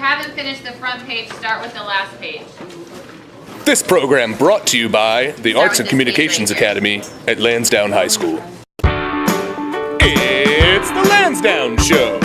haven't finished the front page, start with the last page. This program brought to you by the Arts and Communications Academy at Lansdowne High School. It's the Lansdowne Show.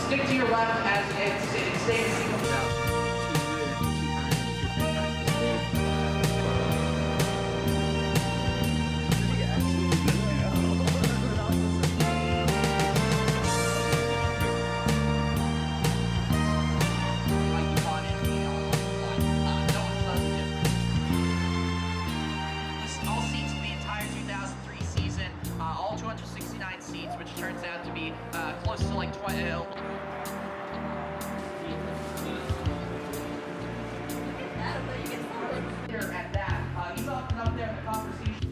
Stick to your left as it stays. All 269 seats, which turns out to be close to like 12. At that, he's often up there in the conversation.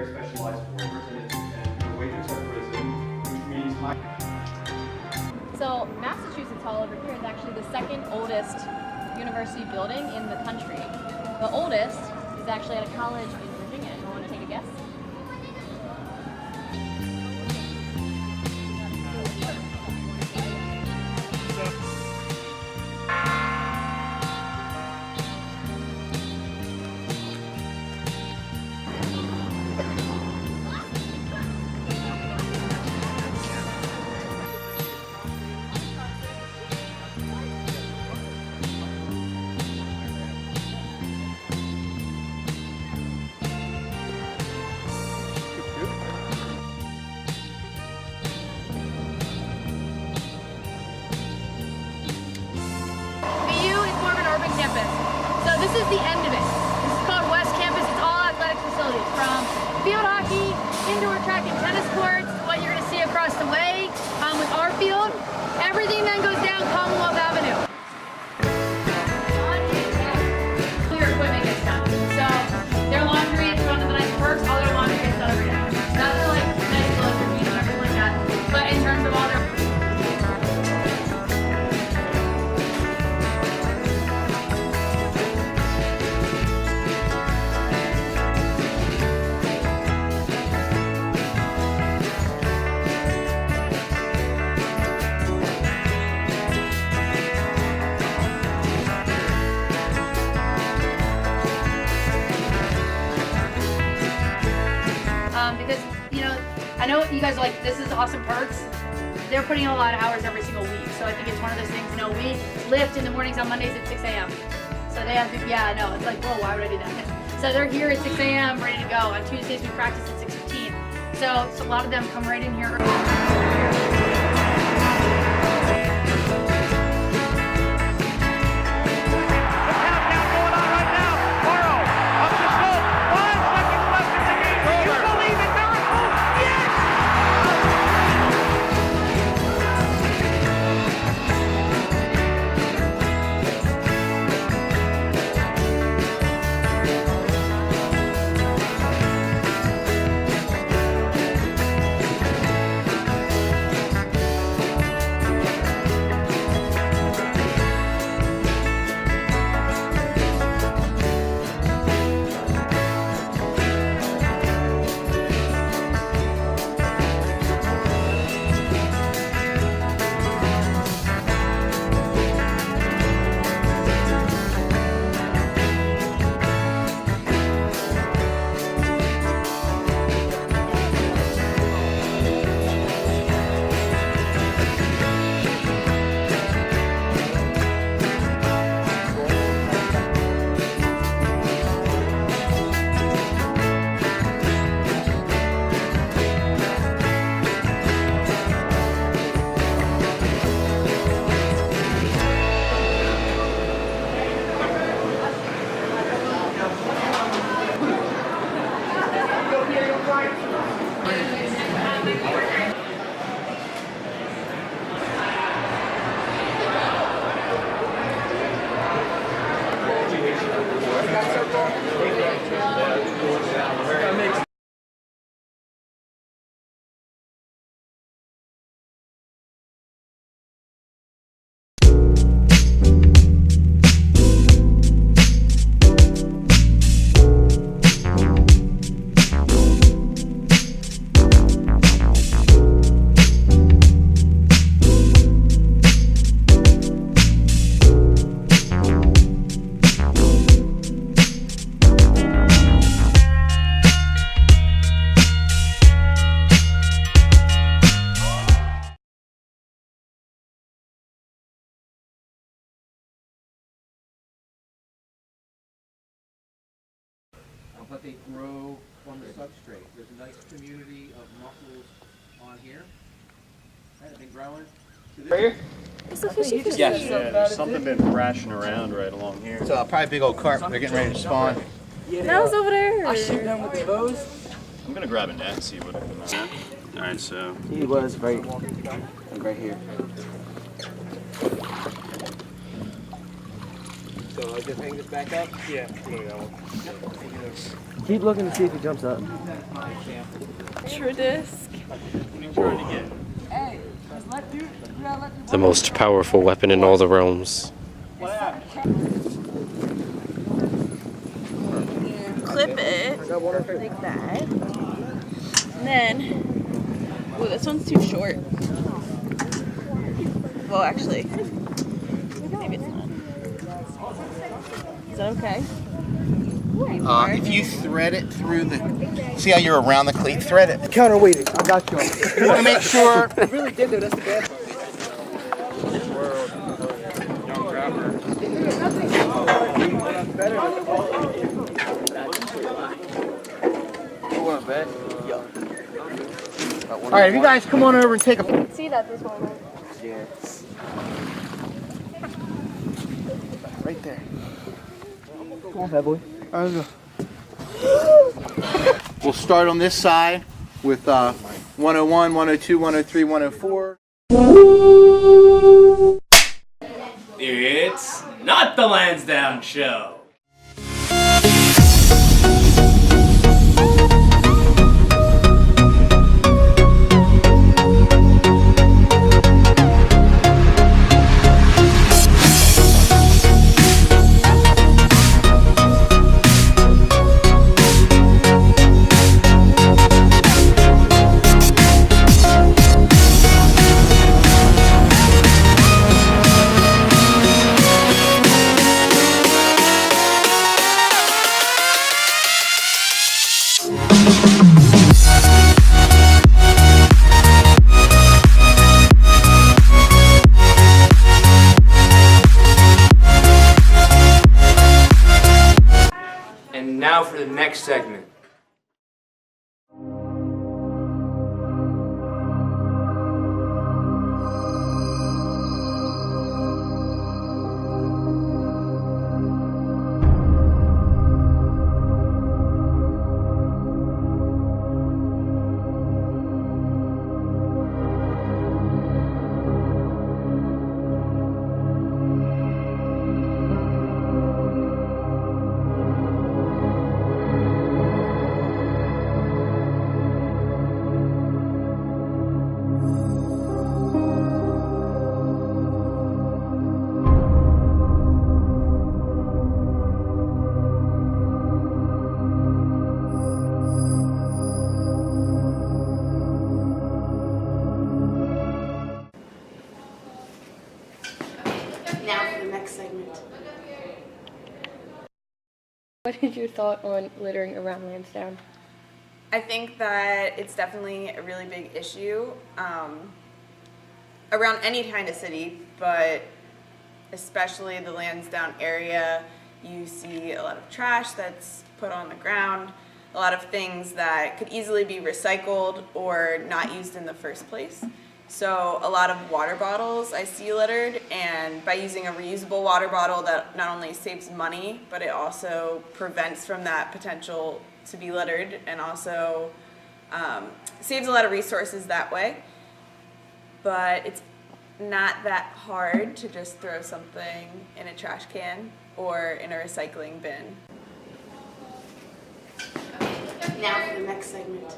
very specialized formers, and the wages have risen, which means high. So Massachusetts Hall over here is actually the second oldest university building in the country. The oldest is actually at a college in Virginia. You want to take a guess? Campus. So this is the end of it. This is called West Campus. It's all athletic facilities, from field hockey, indoor track and tennis courts, what you're going to see across the way with our field. Everything then goes down Commonwealth Avenue. Your equipment gets done. So their laundry is one of the nice perks. All their laundry gets done every day. Not to like nice clothes or jeans and everything like that, but in terms of all their because, you know, I know you guys are like, this is awesome perks. They're putting in a lot of hours every single week. So I think it's one of those things, you know, we lift in the mornings on Mondays at 6 a.m. So they have to, yeah, I know, it's like, whoa, why would I do that? So they're here at 6 a.m. ready to go. On Tuesdays we practice at 6:15. So a lot of them come right in here early. But they grow on the substrate. There's a nice community of mussels on here that have been growing. Yes. Yeah, there's something been thrashing around right along here. It's probably a big old carp. They're getting ready to spawn. That was over there. I shoot them with the bows. I'm gonna grab a net and see what it comes out. All right, so He was right here. So I just hang this back up? yeah, that one. Keep looking to see if he jumps up. The most powerful weapon in all the realms. Clip it like that. And then, ooh, this one's too short. Well, actually, maybe it's not. Is that okay? If you thread it through the, see how you're around the cleat, thread it. Counterweight it. I got you. You want to make sure. You really did though. That's the bad part. All right, if you guys come on over and take a. See that this one. Yeah. Right there. Come on, bad boy. All right, let's go. We'll start on this side with 101, 102, 103, 104. It's not the Lansdowne Show. And now for the next segment. Now for the next segment. What is your thought on littering around Lansdowne? I think that it's definitely a really big issue around any kind of city, but especially the Lansdowne area. You see a lot of trash that's put on the ground, a lot of things that could easily be recycled or not used in the first place. So a lot of water bottles I see littered, and by using a reusable water bottle, that not only saves money, but it also prevents from that potential to be littered, and also saves a lot of resources that way. But it's not that hard to just throw something in a trash can or in a recycling bin. Now for the next segment.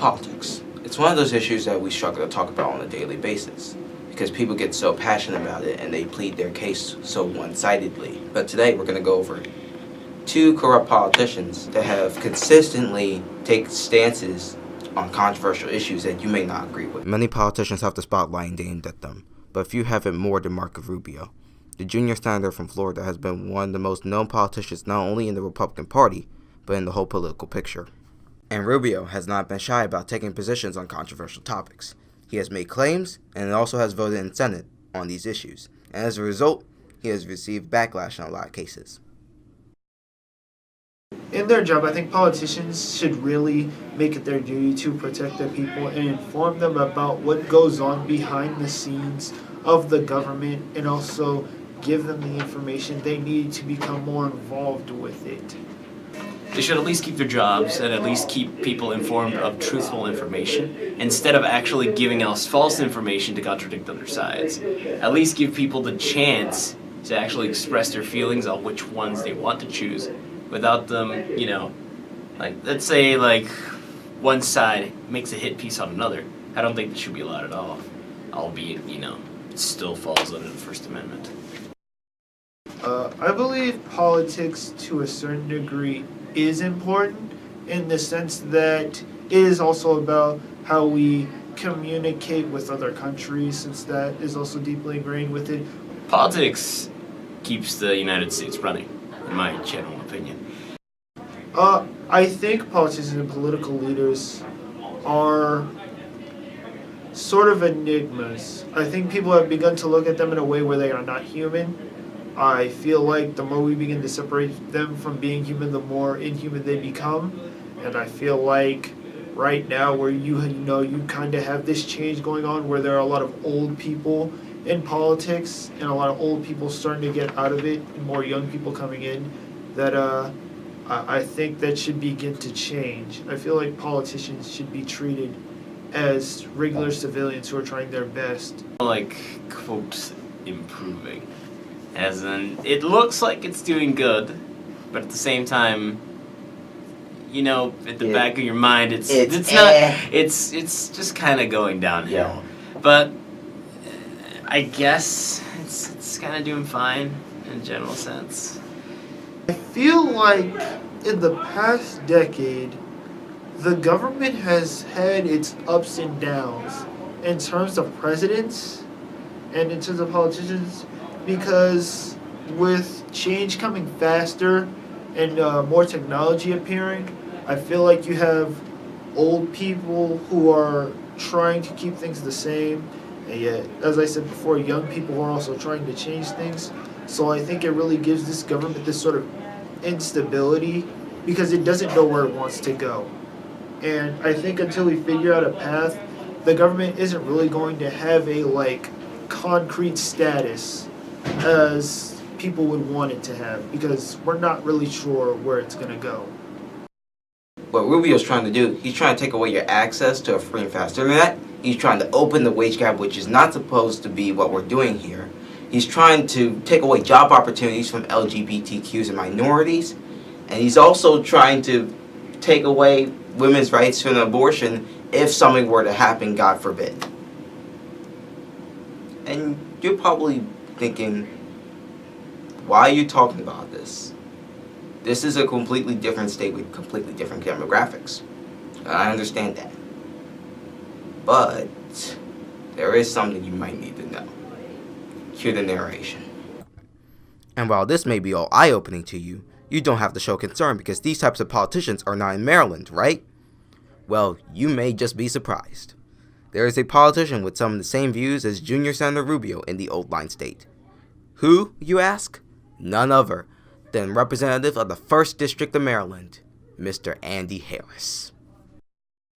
Politics. It's one of those issues that we struggle to talk about on a daily basis because people get so passionate about it and they plead their case so one-sidedly. But today we're going to go over 2 corrupt politicians that have consistently taken stances on controversial issues that you may not agree with. Many politicians have the spotlight aimed at them, but few have it more than Marco Rubio. The junior senator from Florida has been one of the most known politicians not only in the Republican Party, but in the whole political picture. And Rubio has not been shy about taking positions on controversial topics. He has made claims and also has voted in Senate on these issues. And as a result, he has received backlash in a lot of cases. In their job, I think politicians should really make it their duty to protect their people and inform them about what goes on behind the scenes of the government and also give them the information they need to become more involved with it. They should at least keep their jobs and at least keep people informed of truthful information instead of actually giving us false information to contradict other sides. At least give people the chance to actually express their feelings on which ones they want to choose without them, like, let's say, like, one side makes a hit piece on another. I don't think that should be allowed at all, albeit, it still falls under the First Amendment. I believe politics, to a certain degree, is important in the sense that it is also about how we communicate with other countries, since that is also deeply ingrained with it. Politics keeps the United States running, in my general opinion. I think politicians and political leaders are sort of enigmas. I think people have begun to look at them in a way where they are not human. I feel like the more we begin to separate them from being human, the more inhuman they become. And I feel like right now where you kind of have this change going on where there are a lot of old people in politics and a lot of old people starting to get out of it and more young people coming in, that I think that should begin to change. I feel like politicians should be treated as regular civilians who are trying their best. Like, quote, improving. As in, it looks like it's doing good, but at the same time, at the back of your mind, it's just kind of going downhill. Yeah. But I guess it's kind of doing fine in a general sense. I feel like in the past decade, the government has had its ups and downs in terms of presidents and in terms of politicians, because with change coming faster and more technology appearing, I feel like you have old people who are trying to keep things the same, and yet, as I said before, young people who are also trying to change things. So I think it really gives this government this sort of instability because it doesn't know where it wants to go. And I think until we figure out a path, the government isn't really going to have a concrete status as people would want it to have, because we're not really sure where it's going to go. What Rubio's trying to do, he's trying to take away your access to a free and fast internet. He's trying to open the wage gap, which is not supposed to be what we're doing here. He's trying to take away job opportunities from LGBTQs and minorities. And he's also trying to take away women's rights to an abortion if something were to happen, God forbid. And you're probably thinking, why are you talking about this? This is a completely different state with completely different demographics. I understand that. But there is something you might need to know. Cue the narration. And while this may be all eye-opening to you, you don't have to show concern because these types of politicians are not in Maryland, right? Well, you may just be surprised. There is a politician with some of the same views as Junior Senator Rubio in the Old Line State. Who, you ask? None other than representative of the 1st District of Maryland, Mr. Andy Harris.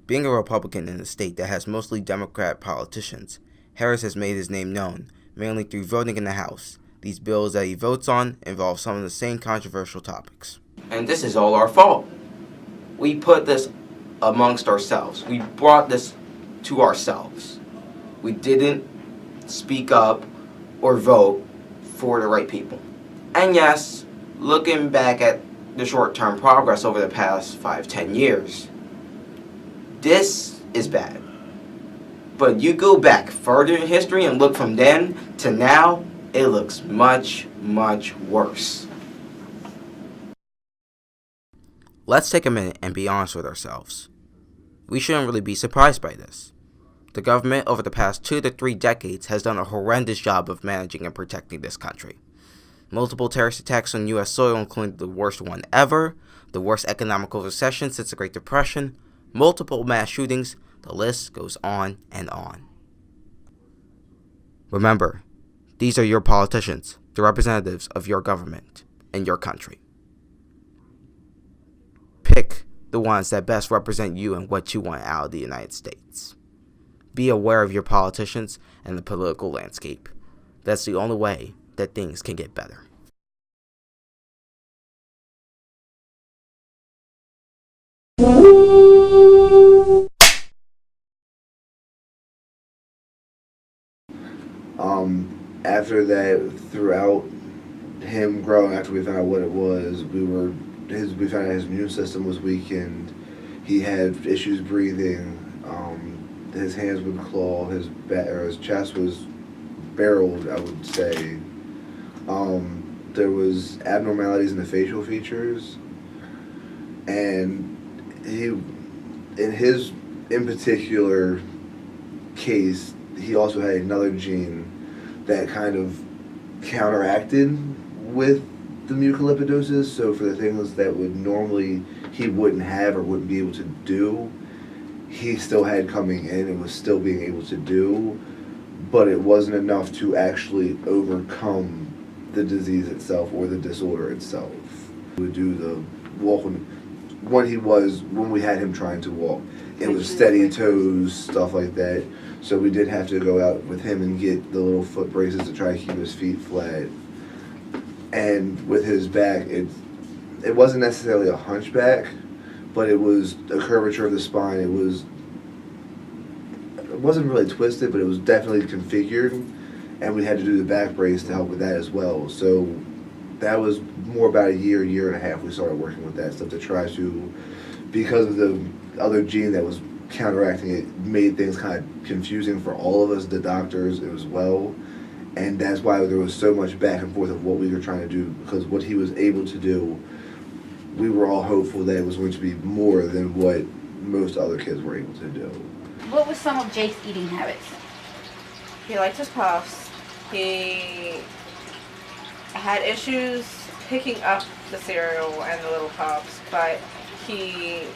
Being a Republican in a state that has mostly Democrat politicians, Harris has made his name known, mainly through voting in the House. These bills that he votes on involve some of the same controversial topics. And this is all our fault. We put this amongst ourselves. We brought this to ourselves. We didn't speak up or vote for the right people. And yes, looking back at the short-term progress over the past 5-10 years, this is bad. But you go back further in history and look from then to now, it looks much, much worse. Let's take a minute and be honest with ourselves. We shouldn't really be surprised by this. The government over the past 2 to 3 decades has done a horrendous job of managing and protecting this country. Multiple terrorist attacks on U.S. soil, including the worst one ever, the worst economical recession since the Great Depression, multiple mass shootings, the list goes on and on. Remember, these are your politicians, the representatives of your government and your country. Pick the ones that best represent you and what you want out of the United States. Be aware of your politicians and the political landscape. That's the only way that things can get better. After that, throughout him growing, after we found out what it was, we found out his immune system was weakened. He had issues breathing. His hands would claw. His chest was barreled, I would say. There was abnormalities in the facial features, and in particular case, he also had another gene that kind of counteracted with the mucolipidosis. So for the things that would normally he wouldn't have or wouldn't be able to do, he still had coming in and was still being able to do, but it wasn't enough to actually overcome the disease itself or the disorder itself. We would do the walk when we had him trying to walk. It was steady toes, stuff like that. So we did have to go out with him and get the little foot braces to try to keep his feet flat. And with his back, it wasn't necessarily a hunchback, but it was a curvature of the spine. It wasn't really twisted, but it was definitely configured. And we had to do the back brace to help with that as well. So that was more about a year and a half we started working with that stuff to try to, because of the other gene that was counteracting it, made things kind of confusing for all of us, the doctors as well. And that's why there was so much back and forth of what we were trying to do, because what he was able to do, we were all hopeful that it was going to be more than what most other kids were able to do. What was some of Jake's eating habits? He liked his puffs. He had issues picking up the cereal and the little puffs, but he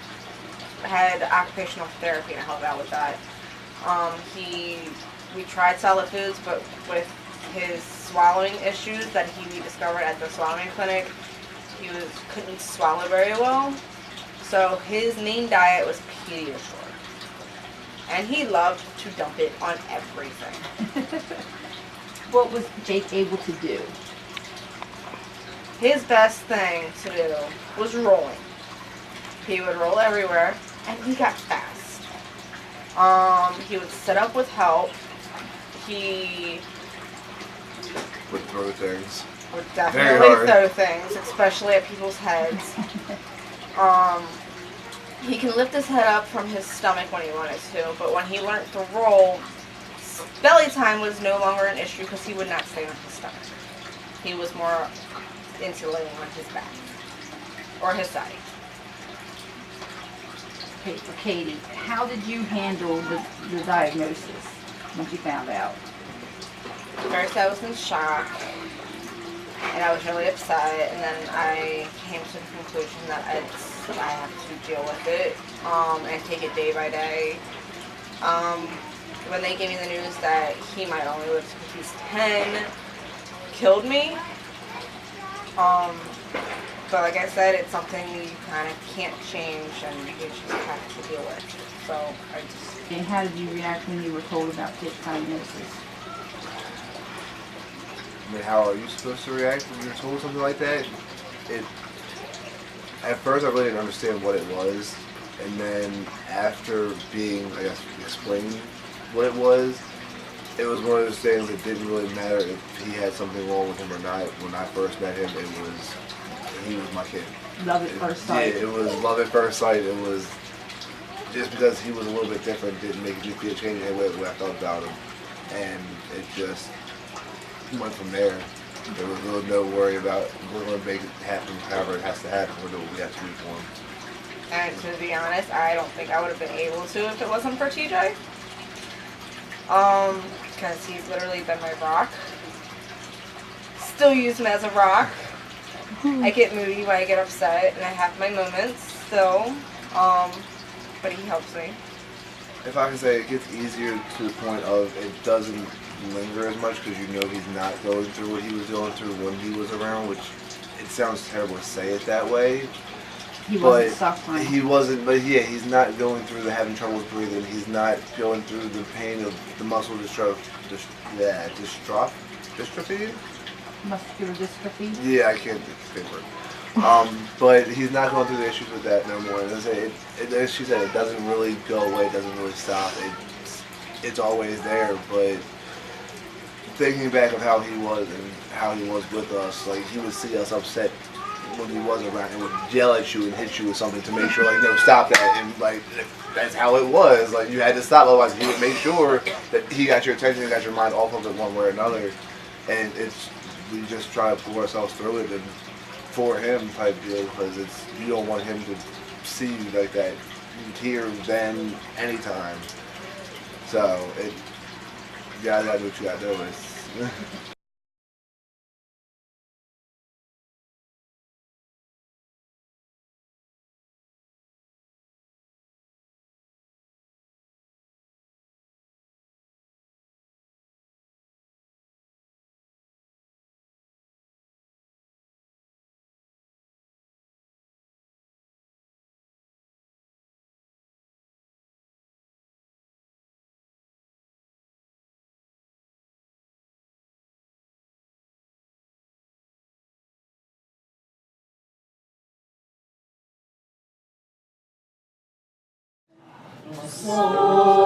had occupational therapy to help out with that. We tried solid foods, but with his swallowing issues that we discovered at the swallowing clinic, he couldn't swallow very well. So his main diet was Pediasure, and he loved to dump it on everything. What was Jake able to do? His best thing to do was rolling. He would roll everywhere, and he got fast. He would sit up with help. He Would throw things. Would definitely throw things, especially at people's heads. He can lift his head up from his stomach when he wanted to, but when he learned to roll, belly time was no longer an issue because he would not stay on his stomach. He was more into laying on his back or his side. Okay, for Katie, how did you handle the diagnosis once you found out? First I was in shock, and I was really upset, and then I came to the conclusion that I have to deal with it and take it day by day. When they gave me the news that he might only live till he's 10, killed me. But like I said, it's something you kind of can't change and you just have to deal with. So I just... And how did you react when you were told about his diagnosis? I mean, how are you supposed to react when you're told something like that? At first I really didn't understand what it was, and then after being, I guess, explained what it was one of those things that didn't really matter if he had something wrong with him or not. When I first met him, he was my kid. Love at first sight. Yeah, it was love at first sight. It was just because he was a little bit different didn't make me feel change in the way I felt about him. And it just went from there. There was really no worry about we're going to make it happen however it has to happen. We're doing what we have to do for him. And to be honest, I don't think I would have been able to if it wasn't for TJ. Because he's literally been my rock. Still use him as a rock. I get moody when I get upset, and I have my moments still. But he helps me. If I can say, it gets easier to the point of it doesn't linger as much because you know he's not going through what he was going through when he was around, which it sounds terrible to say it that way. He wasn't suffering. He wasn't, but yeah, he's not going through the having trouble breathing. He's not going through the pain of the muscle dystrophy. Muscular dystrophy. Yeah, I can't think of the word. But he's not going through the issues with that no more. And as she said, it doesn't really go away. It doesn't really stop. It's always there. But thinking back of how he was and how he was with us, like he would see us upset when he wasn't around and would yell at you and hit you with something to make sure, like, no, stop that. And like that's how it was. Like you had to stop, otherwise he would make sure that he got your attention and got your mind off of it one way or another. And we just try to pull ourselves through it and for him type deal, because you don't want him to see you like that here, then, anytime. So you gotta do what you gotta do. So